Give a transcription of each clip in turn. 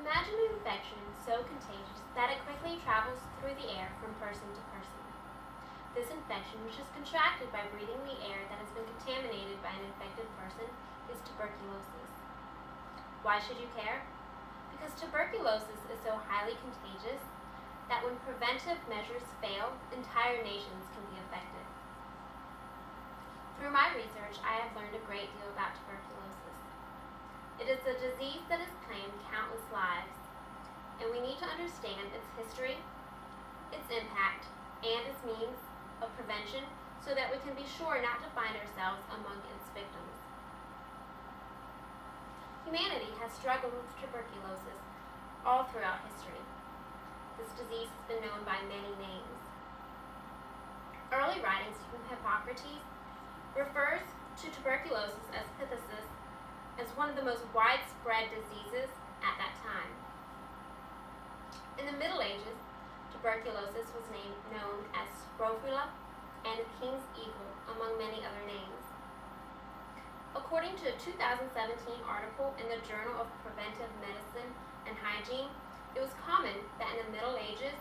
Imagine an infection so contagious that it quickly travels through the air from person to person. This infection, which is contracted by breathing the air that has been contaminated by an infected person, is tuberculosis. Why should you care? Because tuberculosis is so highly contagious that when preventive measures fail, entire nations can be affected. Through my research, I have learned a great deal about tuberculosis. It is a disease that has claimed countless lives, and we need to understand its history, its impact, and its means of prevention so that we can be sure not to find ourselves among its victims. Humanity has struggled with tuberculosis all throughout history. This disease has been known by many names. Early writings from Hippocrates refers to tuberculosis as phthisis, as one of the most widespread diseases at that time. In the Middle Ages, tuberculosis was known as scrofula and king's eagle, among many other names. According to a 2017 article in the Journal of Preventive Medicine and Hygiene, it was common that in the Middle Ages,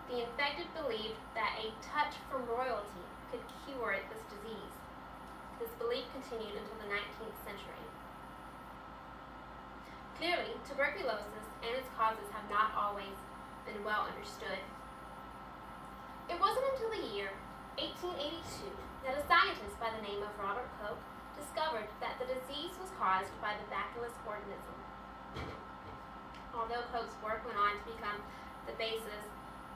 the infected believed that a touch from royalty could cure this disease. This belief continued until the 19th century. Clearly, tuberculosis and its causes have not always been well understood. It wasn't until the year 1882 that a scientist by the name of Robert Koch discovered that the disease was caused by the Bacillus organism. Although Koch's work went on to become the basis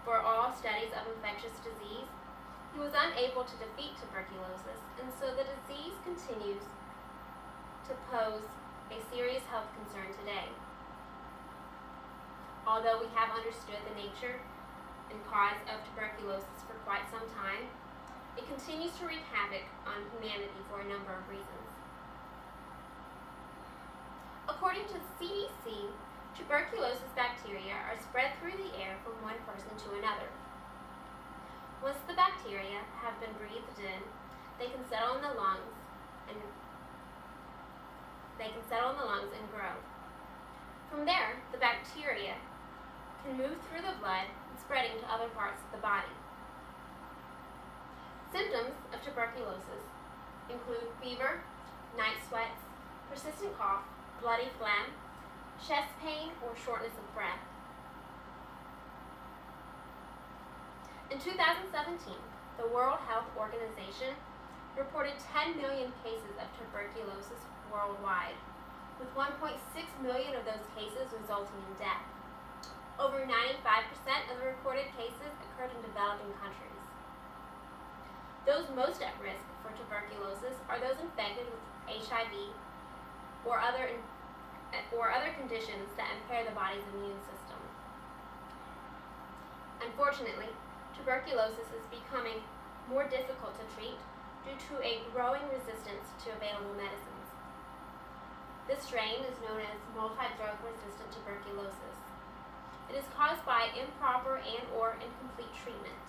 for all studies of infectious disease, he was unable to defeat tuberculosis, and so the disease continues to pose a serious health concern today. Although we have understood the nature and cause of tuberculosis for quite some time, it continues to wreak havoc on humanity for a number of reasons. According to the CDC, tuberculosis bacteria are spread through the air from one person to another. Once the bacteria have been breathed in, they can settle in the lungs and grow. From there, the bacteria can move through the blood and spreading to other parts of the body. Symptoms of tuberculosis include fever, night sweats, persistent cough, bloody phlegm, chest pain, or shortness of breath. In 2017, the World Health Organization reported 10 million cases of tuberculosis worldwide, with 1.6 million of those cases resulting in death. Over 95% of the reported cases occurred in developing countries. Those most at risk for tuberculosis are those infected with HIV or other conditions that impair the body's immune system. Unfortunately, tuberculosis is becoming more difficult to treat due to a growing resistance to available medicines. This strain is known as multi-drug resistant tuberculosis. It is caused by improper and/or incomplete treatment.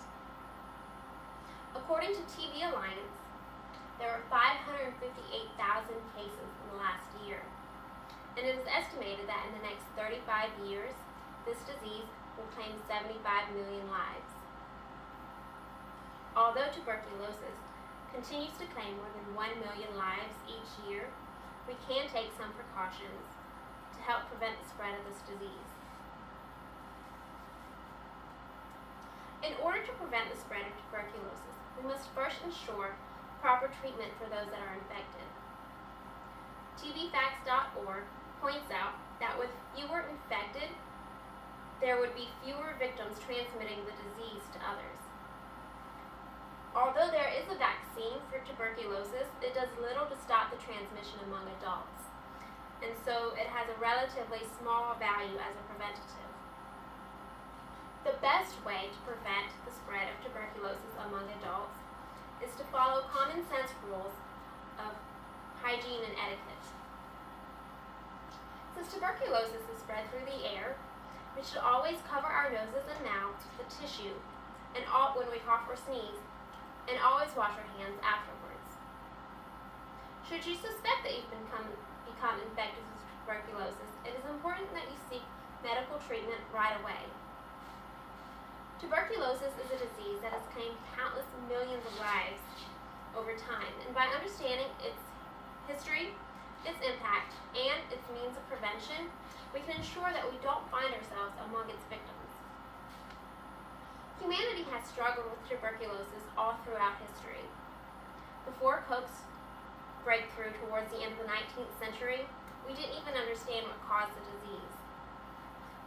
According to TB Alliance, there are 558,000 cases in the last year, and it is estimated that in the next 35 years, this disease will claim 75 million lives. Although tuberculosis continues to claim more than 1 million lives each year, we can take some precautions to help prevent the spread of this disease. In order to prevent the spread of tuberculosis, we must first ensure proper treatment for those that are infected. TBFacts.org points out that with fewer infected, there would be fewer victims transmitting the disease to others. Although there is a vaccine for tuberculosis, it does little to stop the transmission among adults, and so it has a relatively small value as a preventative. The best way to prevent the spread of tuberculosis among adults is to follow common sense rules of hygiene and etiquette. Since tuberculosis is spread through the air, we should always cover our noses and mouths with a tissue when we cough or sneeze, and always wash our hands afterwards. Should you suspect that you've become infected tuberculosis, it is important that you seek medical treatment right away. Tuberculosis is a disease that has claimed countless millions of lives over time, and by understanding its history, its impact, and its means of prevention, we can ensure that we don't find ourselves among its victims. Humanity has struggled with tuberculosis all throughout history. Before Koch's breakthrough towards the end of the 19th century, we didn't even understand what caused the disease.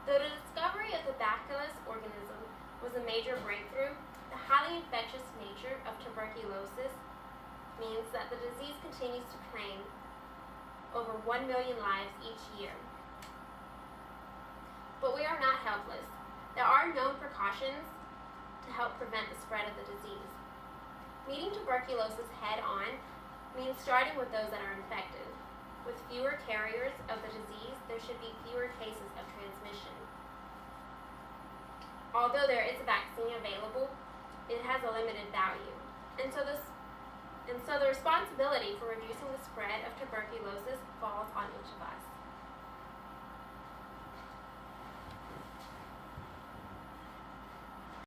Though the discovery of the bacillus organism was a major breakthrough, the highly infectious nature of tuberculosis means that the disease continues to claim over 1 million lives each year. But we are not helpless. There are known precautions to help prevent the spread of the disease. Meeting tuberculosis head-on means starting with those that are infected. With fewer carriers of the disease, there should be fewer cases of transmission. Although there is a vaccine available, it has a limited value. And so the responsibility for reducing the spread of tuberculosis falls on each of us.